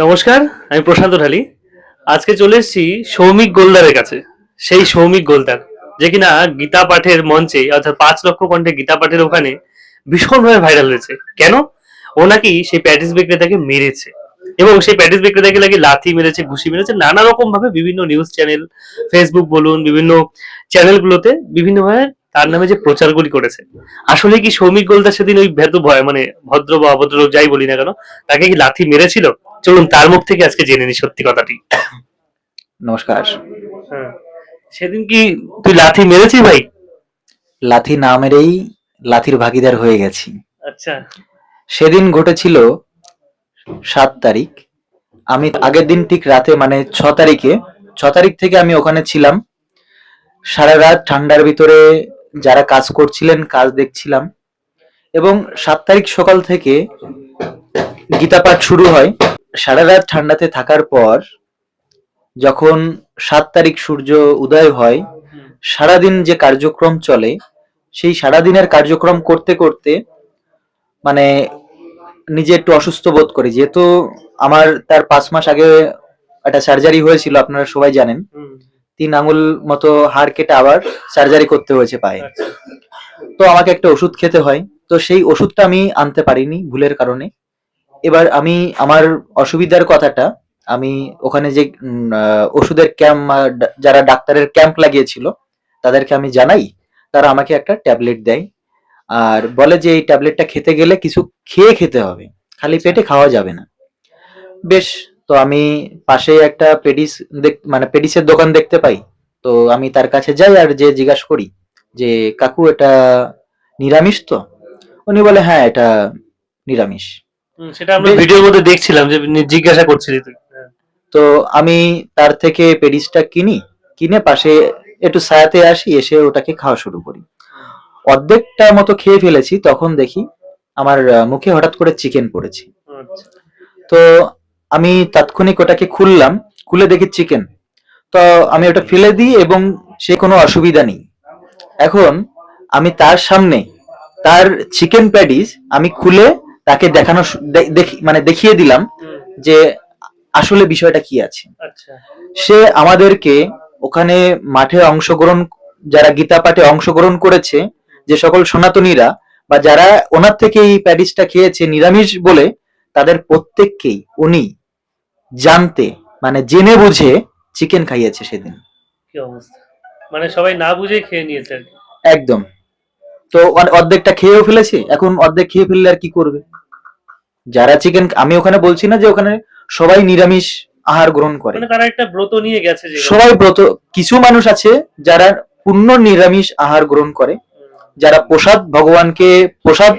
নমস্কার, আমি প্রশান্ত ঢালি। আজকে চলে এসেছি সৌমিক গোলদারের কাছে। সেই সৌমিক গোলদার যে কিনা গীতা পাঠের মঞ্চে অর্থাৎ 5 লক্ষ কণ্ঠে গীতা পাঠের ওখানে ভীষণভাবে ভাইরাল হয়েছে। কেন? ও নাকি সেই প্যাটিস বিক্রেতাকে মেরেছে এবং সেই প্যাটিস বিক্রেতাকে নাকি লাথি মেরেছে, ঘুষি মেরেছে, নানা রকম ভাবে বিভিন্ন নিউজ চ্যানেল, ফেসবুক বলুন, বিভিন্ন চ্যানেলগুলোতে বিভিন্নভাবে তার নামে যে প্রচারগুলি করেছে। আসলে কি সৌমিক গোলদার সেদিন ওই ভেতু ভয় মানে ভদ্র বা অভদ্র লোক যাই বলি না কেন, তাকে কি লাথি মেরেছিল? চলুন তার মুখ থেকে আজকে জেনে নি সত্যি কথাটি। নমস্কার। হ্যাঁ, সেদিন কি তুই লাথি মেরেছিস ভাই? লাথি না মেরেই লাথির ভাগীদার হয়ে গেছি। আচ্ছা। সেদিন ঘটেছিল 7 তারিখ। আমি আগের দিন ঠিক রাতে মানে 6 তারিখে 6 তারিখ থেকে আমি ওখানে ছিলাম। সারা রাত ঠান্ডার ভিতরে যারা কাজ করছিলেন কাজ দেখছিলাম এবং 7 তারিখ সকাল থেকে গীতা পাঠ শুরু হয়। সারা রাত ঠান্ডাতে থাকার পর যখন 7 তারিখ সূর্য উদয় হয়, সারাদিন যে কার্যক্রম চলে সেই সারাদিনের কার্যক্রম করতে করতে মানে নিজে একটু অসুস্থ বোধ করি, যেহেতু আমার তার 5 মাস আগে একটা সার্জারি হয়েছিল, আপনারা সবাই জানেন। 3 আঙুল মতো হাড় কেটে আবার সার্জারি করতে হয়েছে পায়ে। আচ্ছা। তো আমাকে একটা ওষুধ খেতে হয়, তো সেই ওষুধটা আমি আনতে পারিনি ভুলের কারণে। এবার আমি আমার অসুবিধার কথাটা আমি ওখানে যে ওষুধের ক্যাম্প, যারা ডাক্তারের ক্যাম্প লাগিয়েছিল তাদেরকে আমি জানাই। তারা আমাকে একটা ট্যাবলেট দেয় আর বলে যে এই ট্যাবলেটটা খেতে গেলে কিছু খেয়ে খেতে হবে, খালি পেটে খাওয়া যাবে না। বেশ, তো আমি পাশে একটা মানে পেডিসের দোকান দেখতে পাই। তো আমি তার কাছে যাই আর যে জিজ্ঞাসা করি যে কাকু এটা নিরামিষ তো? উনি বলে হ্যাঁ এটা নিরামিষ। সেটা আমরা ভিডিওর মধ্যে দেখছিলাম যে জিজ্ঞাসা করছিলি তুই। হ্যাঁ। তো আমি তার থেকে পেডিসটা কিনে পাশে একটু ছায়াতে আসি, এসে ওটাকে খাওয়া শুরু করি। অর্ধেকটা মতো খেয়ে ফেলেছি, তখন দেখি আমার মুখে হঠাৎ করে চিকেন পড়েছে। আচ্ছা। তো আমি তাৎক্ষণিক ওটাকে খুলে দেখি চিকেন। তো আমি ওটা ফেলে দিই এবং সে কোনো অসুবিধা নেই। এখন আমি তার সামনে তার চিকেন প্যাটিস আমি খুলে তাকে দেখিয়ে দিলাম যে আসলে বিষয়টা কি আছে। আচ্ছা। সে আমাদেরকে ওখানে মাঠে অংশগ্রহণ, যারা গীতা পাঠে অংশগ্রহণ করেছে, যে সকল সনাতনীরা বা যারা ওনার থেকে এই প্যাটিসটা খেয়েছে নিরামিষ বলে, তাদের প্রত্যেককেই উনি জানতে মানে জেনে বুঝে চিকেন খাইয়েছে সেদিন। কি অবস্থা! মানে সবাই না বুঝেই খেয়ে নিয়েছে আর কি। একদম। তো অর্ধেকটা খেয়েও ফেলেছে, এখন অর্ধেক খেয়ে ফেললে আর কি করবে? যারা চিকেন, আমি ওখানে বলছি না যে ওখানে সবাই নিরামিষ আহার গ্রহণ করে, মানে তারা একটা ব্রত নিয়ে গেছে যে সবাই ব্রত। কিছু মানুষ আছে যারা পূর্ণ নিরামিষ আহার গ্রহণ করে, যারা প্রসাদ ভগবানকে প্রসাদ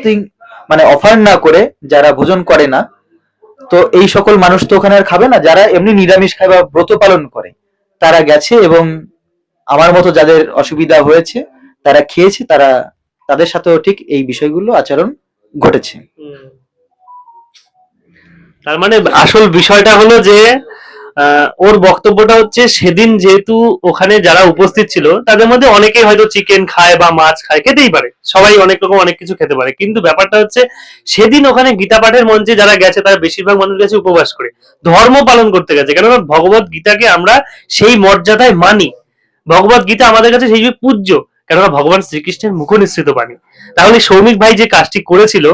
মানে অফার না করে যারা ভোজন করে না। তো এই সকল মানুষ তো ওখানে আর খাবে না, যারা এমনি নিরামিষ খায় বা ব্রত পালন করে তারা গেছে এবং আমার মতো যাদের অসুবিধা হয়েছে তারা খেয়েছে, তাদের সাথেও ঠিক এই বিষয়গুলো আচরণ ঘটেছে। তার মানে আসল বিষয়টা হলো যে ওর বক্তব্যটা হচ্ছে সেদিন যেহেতু ওখানে যারা উপস্থিত ছিল তাদের মধ্যে অনেকেই হয়তো চিকেন খায় বা মাছ খায়, খেতেই পারে, সবাই অনেক রকম অনেক কিছু খেতে পারে, কিন্তু ব্যাপারটা হচ্ছে সেদিন ওখানে গীতা পাঠের মঞ্চে যারা গেছে তারা বেশিরভাগ মানুষ গেছে উপবাস করে, ধর্ম পালন করতে গেছে। কেননা ভগবত গীতাকে আমরা সেই মর্যাদায় মানি, ভগবত গীতা আমাদের কাছে সেই পূজ্য, কেননা ভগবান শ্রীকৃষ্ণের মুখ নিঃসৃত বাণী। তাহলে সৌমিক ভাই যে কাজটি করেছিল,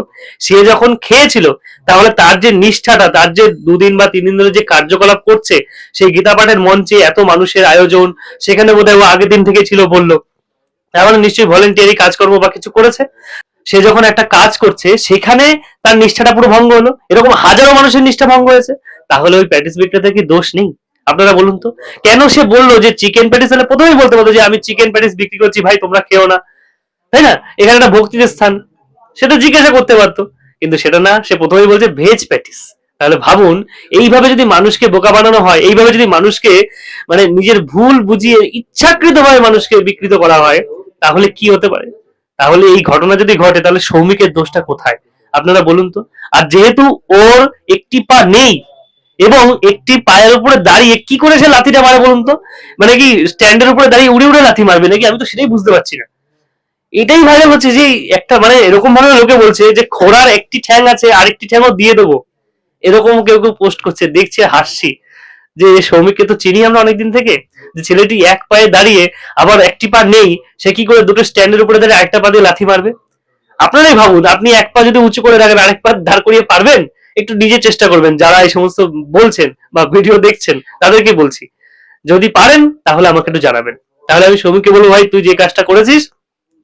সে যখন খেয়েছিল, তাহলে তার যে নিষ্ঠাটা, তার যে 2 দিন বা 3 দিন ধরে যে কার্যকলাপ করছে, সেই গীতা পাঠের মঞ্চে এত মানুষের আয়োজন, সেখানে বোধহয় ও আগের দিন থেকে ছিল বললো, তাহলে নিশ্চয়ই ভলেন্টিয়ারি কাজকর্ম বা কিছু করেছে। সে যখন একটা কাজ করছে সেখানে তার নিষ্ঠাটা পুরো ভঙ্গ হলো, এরকম হাজারো মানুষের নিষ্ঠা ভঙ্গ হয়েছে, তাহলে ওই প্যাটিস বিক্রেতার কি দোষ নেই? আপনারা বলুন তো, কেন সে বললো যে চিকেন প্যাটিস? তাহলে প্রথমেই বলতে পারতো যে আমি চিকেন প্যাটিস বিক্রি করছি ভাই, তোমরা খেও না, তাই না? এখানে একটা ভক্তির স্থান, সেটা জিজ্ঞাসা করতে পারতো, কিন্তু সেটা না, সে প্রথমেই বলছে ভেজ প্যাটিস। তাহলে ভাবুন, এইভাবে যদি মানুষকে বোকা বানানো হয়, এইভাবে যদি মানুষকে মানে নিজের ভুল বুঝিয়ে ইচ্ছাকৃতভাবে মানুষকে বিকৃত করা হয়, তাহলে কি হতে পারে? তাহলে এই ঘটনা যদি ঘটে, তাহলে সৌমিকের দোষটা কোথায় আপনারা বলুন তো? আর যেহেতু ওর একটি পা নেই এবং একটি পায়ের উপরে দাঁড়িয়ে কি করে সে লাথিটা মারে বলুন তো? মানে কি স্ট্যান্ডের উপরে দাঁড়িয়ে উড়ে উড়ে লাথি মারবে নাকি? আমি তো সেটাই বুঝতে পারছি না। এটাই ভাইরাল হচ্ছে যে একটা মানে এরকম ভাবে লোকে বলছে যে ঘোড়ার একটি ঠ্যাং আছে, আরেকটি ঠ্যাংও দিয়ে দেবো, এরকম কেউ কেউ পোস্ট করছে, দেখছে হাসছি যে সৌমিককে তো চিনি আমরা অনেকদিন থেকে, যে ছেলেটি এক পায়ে দাঁড়িয়ে আবার একটি পা নেই, সে কি করে দুটো স্ট্যান্ডের উপরে দাঁড়িয়ে আরেকটা পা দিয়ে লাথি মারবে? আপনারাই ভাবুন, আপনি এক পা যদি উঁচু করে রাখেন আরেক পা দাঁড় করিয়ে পারবেন? একটু নিজে চেষ্টা করবেন, যারা এই সমস্ত বলছেন বা ভিডিও দেখছেন তাদেরকে বলছি, যদি পারেন তাহলে আমাকে একটু জানাবেন। তাহলে আমি সৌমিককে বলবো, ভাই তুই যে কাজটা করেছিস,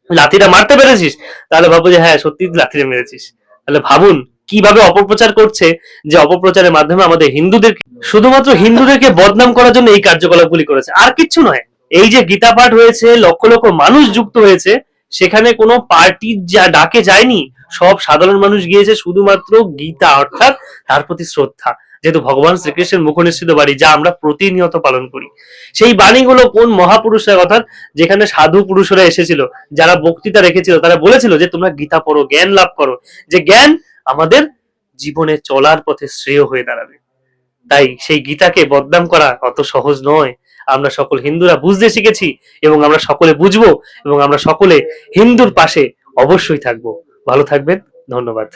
লাথিটা মারতে পেরেছিস, তাহলে ভাববো যে হ্যাঁ সত্যি লাথিটা মেরেছিস। তাহলে ভাবুন কিভাবে অপপ্রচার করছে, যে অপপ্রচারের মাধ্যমে আমাদের হিন্দুদের, শুধুমাত্র হিন্দুদেরকে বদনাম করার জন্য এই কার্যকলাপগুলি করেছে, আর কিচ্ছু নয়। এই যে গীতা পাঠ হয়েছে, লক্ষ লক্ষ মানুষ যুক্ত হয়েছে, সেখানে কোনো পার্টির যা ডাকে যায়নি, সব সাধারণ মানুষ গিয়েছে শুধুমাত্র গীতা অর্থাৎ তার প্রতি শ্রদ্ধা, যেহেতু ভগবান শ্রীকৃষ্ণের মুখনিসৃত বাণী যা আমরা প্রতিনিয়ত পালন করি। সেই বাণীগুলো কোন মহাপুরুষের, অর্থাৎ যেখানে সাধু পুরুষরা এসেছিল, যারা বক্তৃতা রেখেছিল, তারা বলেছিল যে তোমরা গীতা পড়ো, জ্ঞান লাভ করো, যে জ্ঞান আমাদের জীবনে চলার পথে শ্রেয় হয়ে দাঁড়াবে। তাই সেই গীতাকে বদনাম করা অত সহজ নয়। আমরা সকল হিন্দুরা বুঝতে শিখেছি এবং আমরা সকলে বুঝবো এবং আমরা সকলে হিন্দুর পাশে অবশ্যই থাকবো। ভালো থাকবেন, ধন্যবাদ।